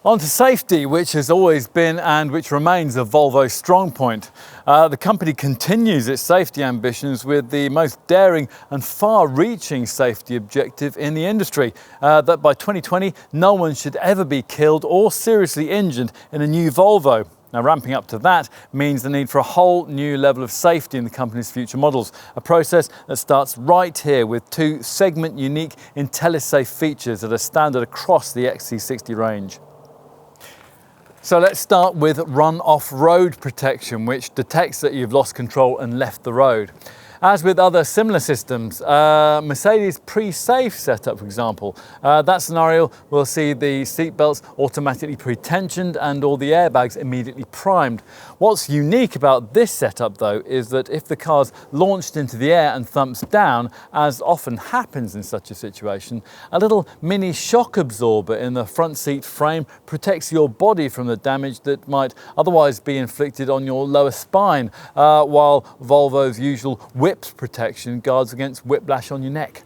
On to safety, which has always been and which remains a Volvo strong point. The company continues its safety ambitions with the most daring and far-reaching safety objective in the industry, that by 2020 no one should ever be killed or seriously injured in a new Volvo. Now, ramping up to that means the need for a whole new level of safety in the company's future models, a process that starts right here with two segment-unique IntelliSafe features that are standard across the XC60 range. So let's start with run off-road protection, which detects that you've lost control and left the road. As with other similar systems, Mercedes pre-safe setup, for example, that scenario will see the seatbelts automatically pre-tensioned and all the airbags immediately primed. What's unique about this setup, though, is that if the car's launched into the air and thumps down, as often happens in such a situation, a little mini shock absorber in the front seat frame protects your body from the damage that might otherwise be inflicted on your lower spine, while Volvo's usual whip protection guards against whiplash on your neck.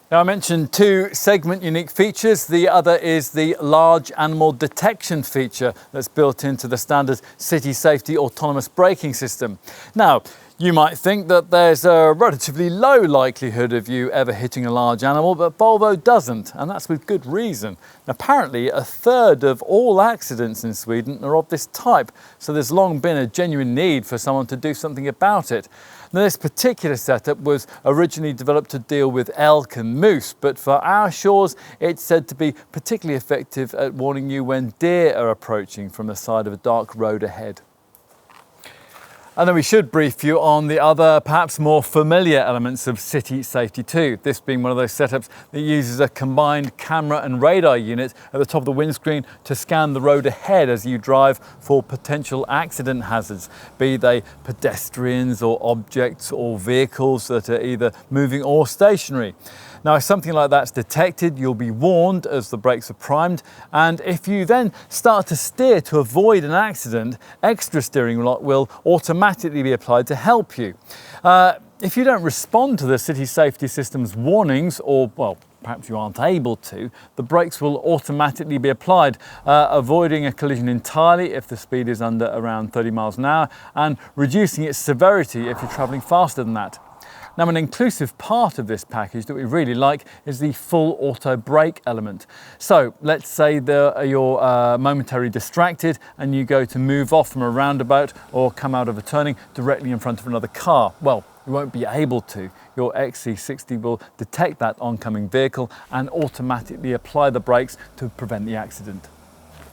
Now, I mentioned two segment unique features. The other is the large animal detection feature that's built into the standard city safety autonomous braking system. Now, you might think that there's a relatively low likelihood of you ever hitting a large animal, but Volvo doesn't, and that's with good reason. Apparently, a third of all accidents in Sweden are of this type, so there's long been a genuine need for someone to do something about it. Now, this particular setup was originally developed to deal with elk and moose, but for our shores, it's said to be particularly effective at warning you when deer are approaching from the side of a dark road ahead. And then we should brief you on the other, perhaps more familiar elements of city safety too. This being one of those setups that uses a combined camera and radar unit at the top of the windscreen to scan the road ahead as you drive for potential accident hazards, be they pedestrians or objects or vehicles that are either moving or stationary. Now, if something like that's detected, you'll be warned as the brakes are primed, and if you then start to steer to avoid an accident, extra steering will automatically be applied to help you. If you don't respond to the city safety system's warnings, or, well, perhaps you aren't able to, the brakes will automatically be applied, avoiding a collision entirely if the speed is under around 30 miles an hour, and reducing its severity if you're travelling faster than that. Now, an inclusive part of this package that we really like is the full auto brake element. So let's say you're momentarily distracted and you go to move off from a roundabout or come out of a turning directly in front of another car. Well, you won't be able to. Your XC60 will detect that oncoming vehicle and automatically apply the brakes to prevent the accident.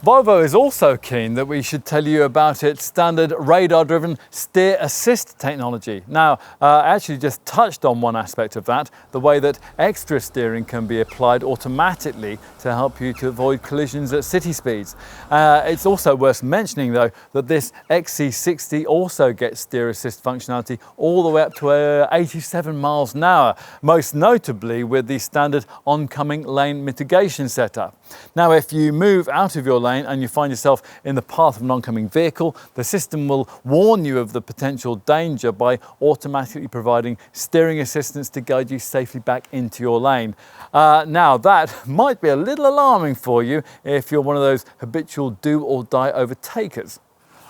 Volvo is also keen that we should tell you about its standard radar-driven steer assist technology. Now, I actually just touched on one aspect of that, the way that extra steering can be applied automatically to help you to avoid collisions at city speeds. It's also worth mentioning, though, that this XC60 also gets steer assist functionality all the way up to 87 miles an hour, most notably with the standard oncoming lane mitigation setup. Now, if you move out of your lane lane and you find yourself in the path of an oncoming vehicle, the system will warn you of the potential danger by automatically providing steering assistance to guide you safely back into your lane. Now that might be a little alarming for you if you're one of those habitual do or die overtakers.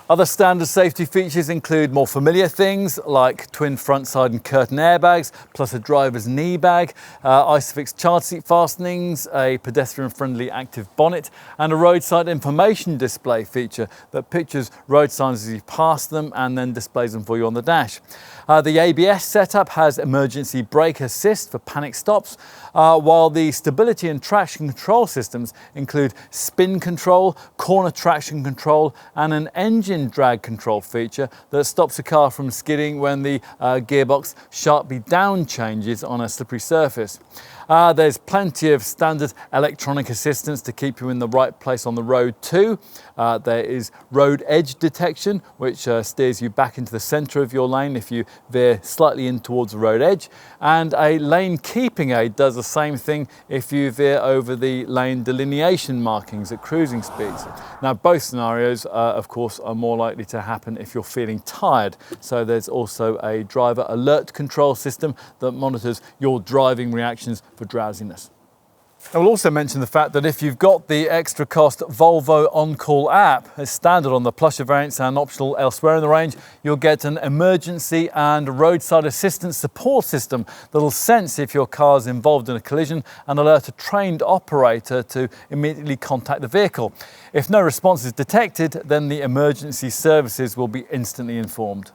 Other standard safety features include more familiar things like twin front side and curtain airbags, plus a driver's knee bag, ISOFIX child seat fastenings, a pedestrian-friendly active bonnet, and a roadside information display feature that pictures road signs as you pass them and then displays them for you on the dash. The ABS setup has emergency brake assist for panic stops, while the stability and traction control systems include spin control, corner traction control, and an engine drag control feature that stops the car from skidding when the gearbox sharply down changes on a slippery surface. There's plenty of standard electronic assistance to keep you in the right place on the road too. There is road edge detection, which steers you back into the centre of your lane if you veer slightly in towards the road edge, and a lane keeping aid does the same thing if you veer over the lane delineation markings at cruising speeds. Now both scenarios of course are more likely to happen if you're feeling tired, so there's also a driver alert control system that monitors your driving reactions for drowsiness. I will also mention the fact that if you've got the extra cost Volvo On-Call app as standard on the plusher variants and optional elsewhere in the range, you'll get an emergency and roadside assistance support system that'll sense if your car's involved in a collision and alert a trained operator to immediately contact the vehicle. If no response is detected, then the emergency services will be instantly informed.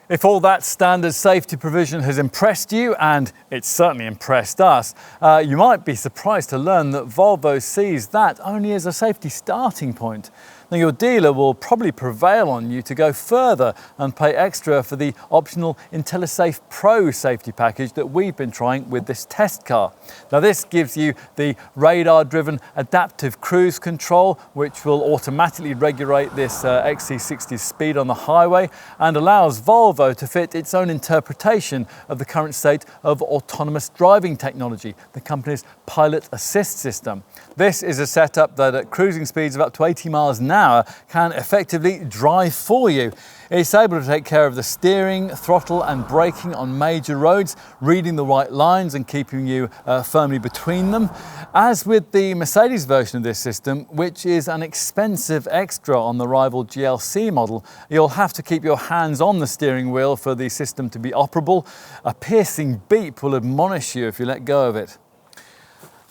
If all that standard safety provision has impressed you, and it's certainly impressed us, you might be surprised to learn that Volvo sees that only as a safety starting point. Now your dealer will probably prevail on you to go further and pay extra for the optional IntelliSafe Pro safety package that we've been trying with this test car. Now this gives you the radar-driven adaptive cruise control, which will automatically regulate this XC60's speed on the highway and allows Volvo to fit its own interpretation of the current state of autonomous driving technology, the company's pilot assist system. This is a setup that at cruising speeds of up to 80 miles an hour can effectively drive for you. It's able to take care of the steering, throttle and braking on major roads, reading the right lines and keeping you firmly between them. As with the Mercedes version of this system, which is an expensive extra on the rival GLC model, you'll have to keep your hands on the steering wheel for the system to be operable. A piercing beep will admonish you if you let go of it.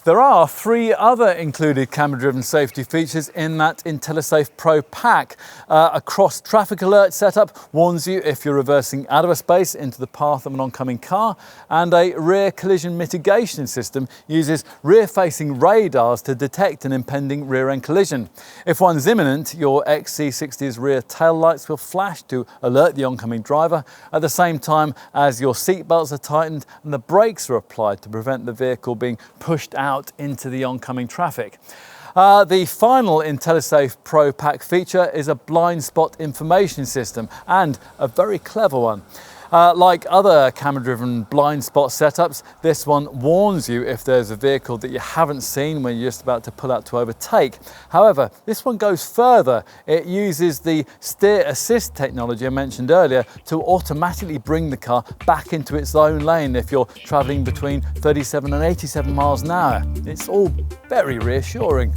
There are 3 other included camera-driven safety features in that IntelliSafe Pro pack. A cross-traffic alert setup warns you if you're reversing out of a space into the path of an oncoming car, and a rear collision mitigation system uses rear-facing radars to detect an impending rear-end collision. If one's imminent, your XC60's rear tail lights will flash to alert the oncoming driver at the same time as your seatbelts are tightened and the brakes are applied to prevent the vehicle being pushed out into the oncoming traffic. The final IntelliSafe Pro Pack feature is a blind spot information system, and a very clever one. Like other camera-driven blind spot setups, this one warns you if there's a vehicle that you haven't seen when you're just about to pull out to overtake. However, this one goes further. It uses the steer assist technology I mentioned earlier to automatically bring the car back into its own lane if you're traveling between 37 and 87 miles an hour. It's all very reassuring.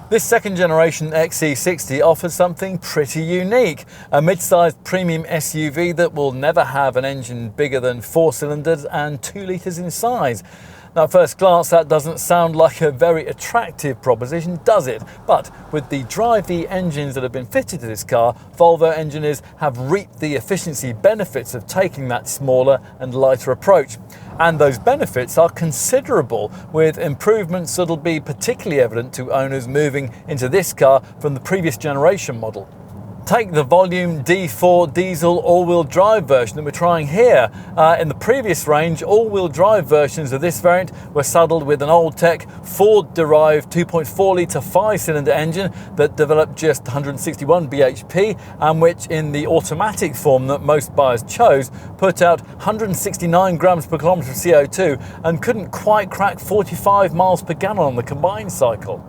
This second generation XC60 offers something pretty unique, a mid-sized premium SUV that will never have an engine bigger than 4 cylinders and 2 litres in size. Now at first glance that doesn't sound like a very attractive proposition, does it? But with the Drive-E engines that have been fitted to this car, Volvo engineers have reaped the efficiency benefits of taking that smaller and lighter approach. And those benefits are considerable, with improvements that'll be particularly evident to owners moving into this car from the previous generation model. Take the volume D4 diesel all-wheel drive version that we're trying here. In the previous range, all-wheel drive versions of this variant were saddled with an old-tech Ford-derived 2.4-litre 5-cylinder engine that developed just 161 bhp and which, in the automatic form that most buyers chose, put out 169 grams per kilometre of CO2 and couldn't quite crack 45 miles per gallon on the combined cycle.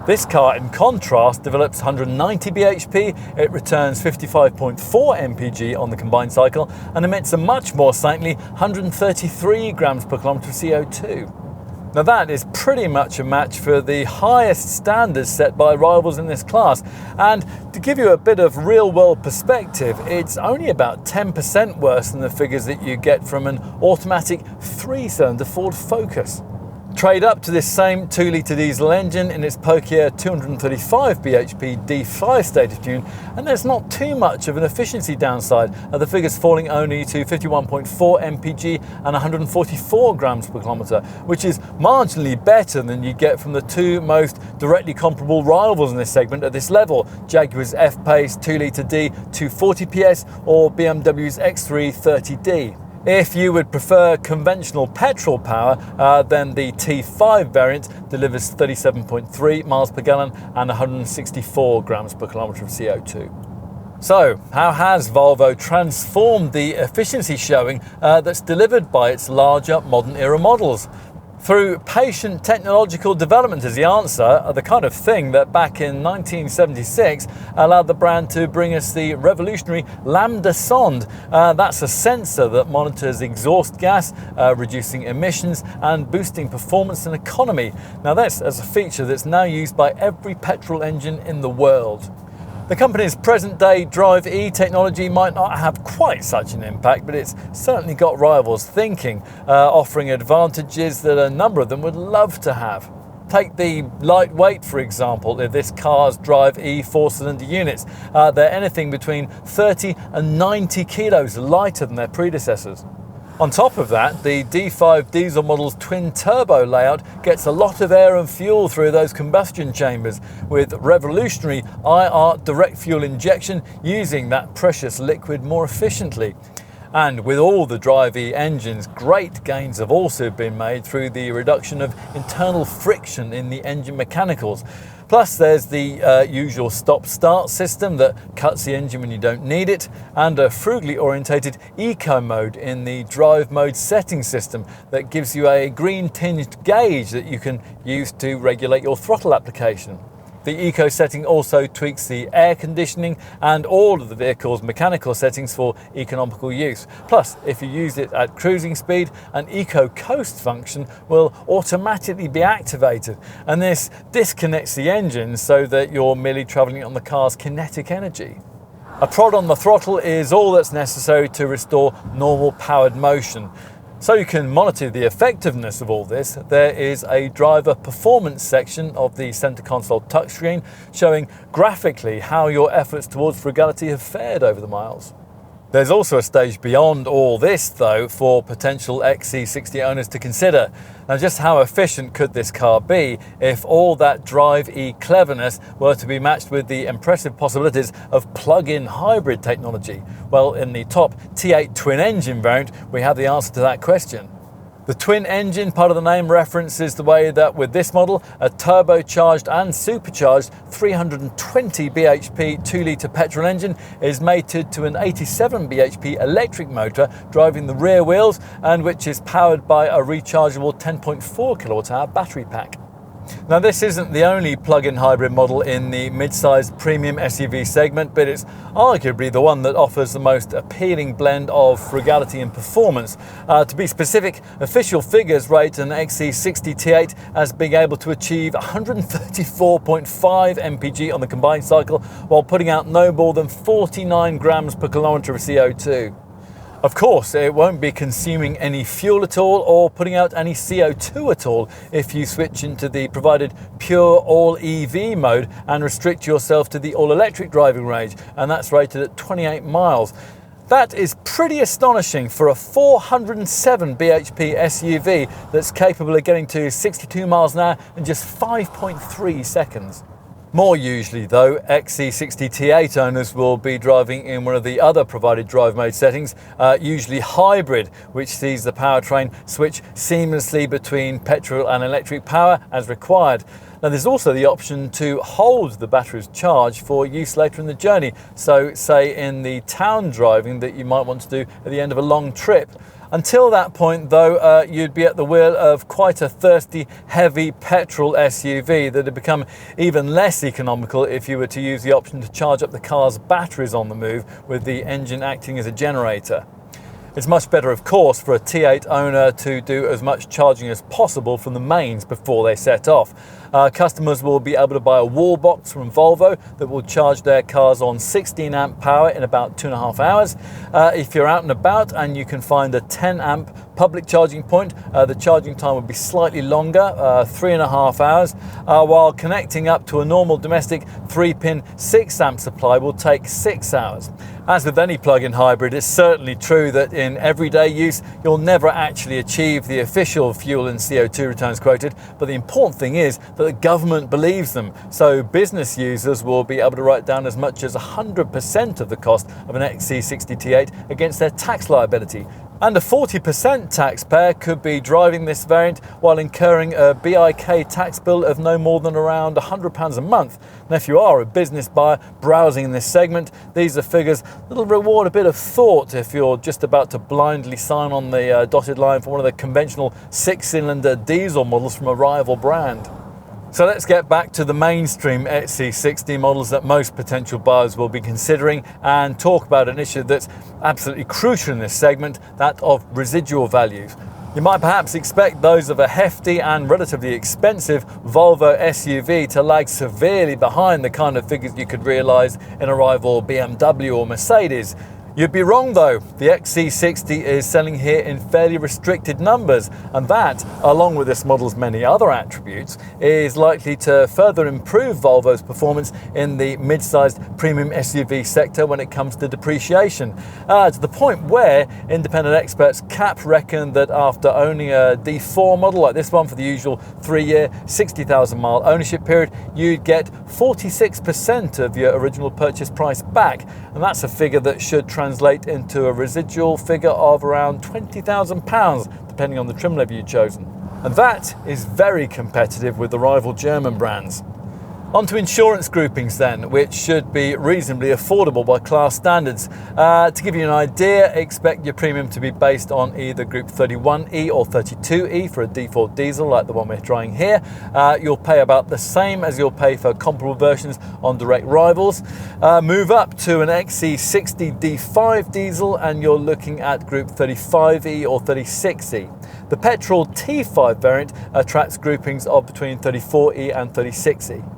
This car, in contrast, develops 190 bhp, it returns 55.4 mpg on the combined cycle and emits a much more saintly 133 grams per kilometre of CO2. Now that is pretty much a match for the highest standards set by rivals in this class, and to give you a bit of real-world perspective, it's only about 10% worse than the figures that you get from an automatic 3-cylinder Ford Focus. Trade up to this same 2-litre diesel engine in its pokier 235 bhp D5 state of tune, and there's not too much of an efficiency downside, the figures falling only to 51.4 mpg and 144 grams per kilometre, which is marginally better than you get from the two most directly comparable rivals in this segment at this level, Jaguar's F-Pace 2-litre D 240 PS or BMW's X3 30D. If you would prefer conventional petrol power, then the T5 variant delivers 37.3 miles per gallon and 164 grams per kilometre of CO2. So, how has Volvo transformed the efficiency showing that's delivered by its larger modern era models? Through patient technological development is the answer, the kind of thing that back in 1976 allowed the brand to bring us the revolutionary Lambda Sonde. That's a sensor that monitors exhaust gas, reducing emissions and boosting performance and economy. Now this is a feature that's now used by every petrol engine in the world. The company's present-day Drive E technology might not have quite such an impact, but it's certainly got rivals thinking, offering advantages that a number of them would love to have. Take the lightweight, for example, of this car's Drive E 4-cylinder units. They're anything between 30 and 90 kilos lighter than their predecessors. On top of that, the D5 diesel model's twin-turbo layout gets a lot of air and fuel through those combustion chambers, with revolutionary IR direct fuel injection using that precious liquid more efficiently. And with all the Drive E engines, great gains have also been made through the reduction of internal friction in the engine mechanicals. Plus there's the usual stop-start system that cuts the engine when you don't need it, and a frugally orientated eco mode in the drive mode setting system that gives you a green tinged gauge that you can use to regulate your throttle application. The eco setting also tweaks the air conditioning and all of the vehicle's mechanical settings for economical use. Plus, if you use it at cruising speed, an eco coast function will automatically be activated, and this disconnects the engine so that you're merely travelling on the car's kinetic energy. A prod on the throttle is all that's necessary to restore normal powered motion. So you can monitor the effectiveness of all this. There is a driver performance section of the center console touchscreen showing graphically how your efforts towards frugality have fared over the miles. There's also a stage beyond all this, though, for potential XC60 owners to consider. Now, just how efficient could this car be if all that Drive E cleverness were to be matched with the impressive possibilities of plug-in hybrid technology? Well, in the top T8 twin-engine variant, we have the answer to that question. The twin engine part of the name references the way that with this model, a turbocharged and supercharged 320 bhp 2-litre petrol engine is mated to an 87 bhp electric motor driving the rear wheels, and which is powered by a rechargeable 10.4 kWh battery pack. Now, this isn't the only plug-in hybrid model in the mid-sized premium SUV segment, but it's arguably the one that offers the most appealing blend of frugality and performance. To be specific, official figures rate an XC60 T8 as being able to achieve 134.5 mpg on the combined cycle while putting out no more than 49 grams per kilometre of CO2. Of course, it won't be consuming any fuel at all or putting out any CO2 at all if you switch into the provided pure all-EV mode and restrict yourself to the all-electric driving range, and that's rated at 28 miles. That is pretty astonishing for a 407 bhp SUV that's capable of getting to 62 miles an hour in just 5.3 seconds. More usually though, XC60 T8 owners will be driving in one of the other provided drive mode settings, usually hybrid, which sees the powertrain switch seamlessly between petrol and electric power as required. Now there's also the option to hold the battery's charge for use later in the journey, so say in the town driving that you might want to do at the end of a long trip. Until that point though, you'd be at the wheel of quite a thirsty, heavy petrol SUV that had become even less economical if you were to use the option to charge up the car's batteries on the move with the engine acting as a generator. It's much better, of course, for a T8 owner to do as much charging as possible from the mains before they set off. Customers will be able to buy a wall box from Volvo that will charge their cars on 16 amp power in about 2.5 hours. If you're out and about and you can find a 10 amp public charging point, the charging time will be slightly longer, 3.5 hours, while connecting up to a normal domestic 3-pin 6 amp supply will take 6 hours. As with any plug-in hybrid, it's certainly true that in everyday use you'll never actually achieve the official fuel and CO2 returns quoted, but the important thing is that the government believes them, so business users will be able to write down as much as 100% of the cost of an XC60 T8 against their tax liability. And a 40% taxpayer could be driving this variant while incurring a BIK tax bill of no more than around £100 a month. Now if you are a business buyer browsing in this segment, these are figures that'll reward a bit of thought if you're just about to blindly sign on the dotted line for one of the conventional 6-cylinder diesel models from a rival brand. So let's get back to the mainstream XC60 models that most potential buyers will be considering and talk about an issue that's absolutely crucial in this segment, that of residual values. You might perhaps expect those of a hefty and relatively expensive Volvo SUV to lag severely behind the kind of figures you could realise in a rival BMW or Mercedes. You'd be wrong though, the XC60 is selling here in fairly restricted numbers, and that, along with this model's many other attributes, is likely to further improve Volvo's performance in the mid-sized premium SUV sector when it comes to depreciation, to the point where independent experts reckon that after owning a D4 model like this one for the usual 3-year, 60,000 mile ownership period, you'd get 46% of your original purchase price back, and that's a figure that should translate into a residual figure of around £20,000 depending on the trim level you've chosen. And that is very competitive with the rival German brands. On to insurance groupings then, which should be reasonably affordable by class standards. To give you an idea, expect your premium to be based on either Group 31E or 32E for a D4 diesel like the one we're trying here. You'll pay about the same as you'll pay for comparable versions on direct rivals. Move up to an XC60 D5 diesel and you're looking at Group 35E or 36E. The petrol T5 variant attracts groupings of between 34E and 36E.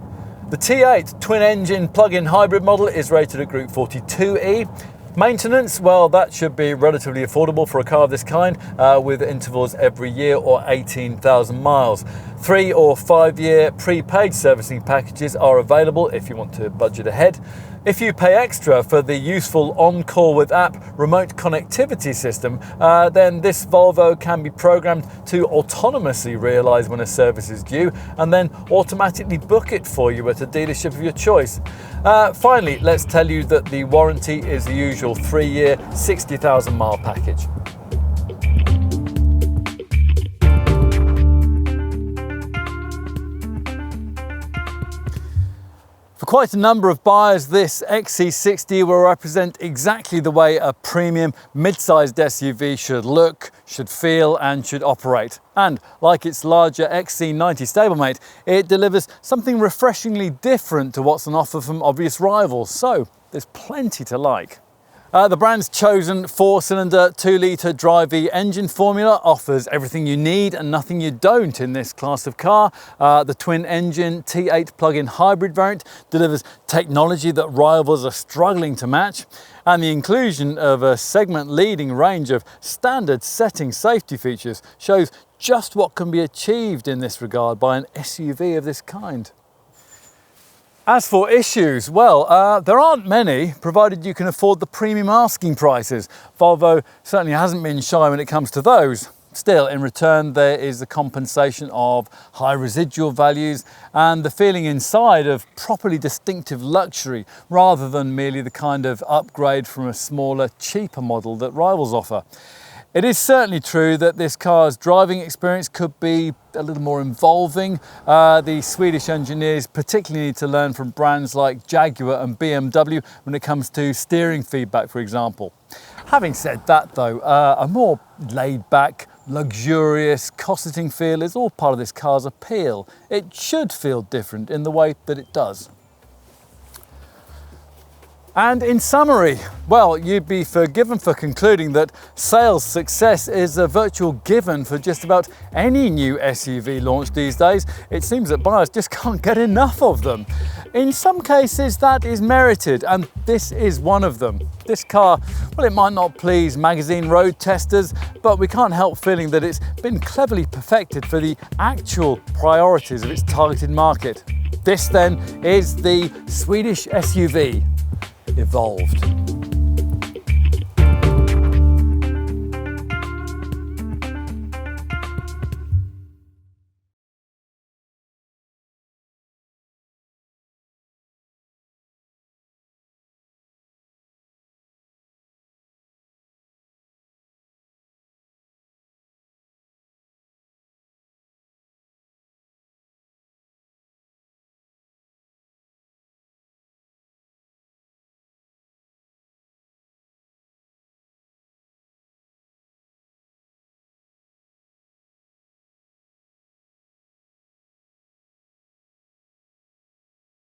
The T8 twin-engine plug-in hybrid model is rated at Group 42E. Maintenance, well, that should be relatively affordable for a car of this kind, with intervals every year or 18,000 miles. 3 or 5 year prepaid servicing packages are available if you want to budget ahead. If you pay extra for the useful on-call with app remote connectivity system, then this Volvo can be programmed to autonomously realise when a service is due and then automatically book it for you at a dealership of your choice. Finally, let's tell you that the warranty is the usual 3-year, 60,000 mile package. For quite a number of buyers, this XC60 will represent exactly the way a premium mid-sized SUV should look, should feel and should operate. And like its larger XC90 stablemate, it delivers something refreshingly different to what's on offer from obvious rivals, so there's plenty to like. The brand's chosen 4-cylinder 2-litre Drive-E engine formula offers everything you need and nothing you don't in this class of car. The twin-engine T8 plug-in hybrid variant delivers technology that rivals are struggling to match, and the inclusion of a segment-leading range of standard-setting safety features shows just what can be achieved in this regard by an SUV of this kind. As for issues, well, there aren't many, provided you can afford the premium asking prices. Volvo certainly hasn't been shy when it comes to those. Still, in return, there is the compensation of high residual values and the feeling inside of properly distinctive luxury, rather than merely the kind of upgrade from a smaller, cheaper model that rivals offer. It is certainly true that this car's driving experience could be a little more involving. The Swedish engineers particularly need to learn from brands like Jaguar and BMW when it comes to steering feedback, for example. Having said that though, a more laid-back, luxurious, cosseting feel is all part of this car's appeal. It should feel different in the way that it does. And in summary, well, you'd be forgiven for concluding that sales success is a virtual given for just about any new SUV launch these days. It seems that buyers just can't get enough of them. In some cases, that is merited, and this is one of them. This car, well, it might not please magazine road testers, but we can't help feeling that it's been cleverly perfected for the actual priorities of its targeted market. This then is the Swedish SUV evolved.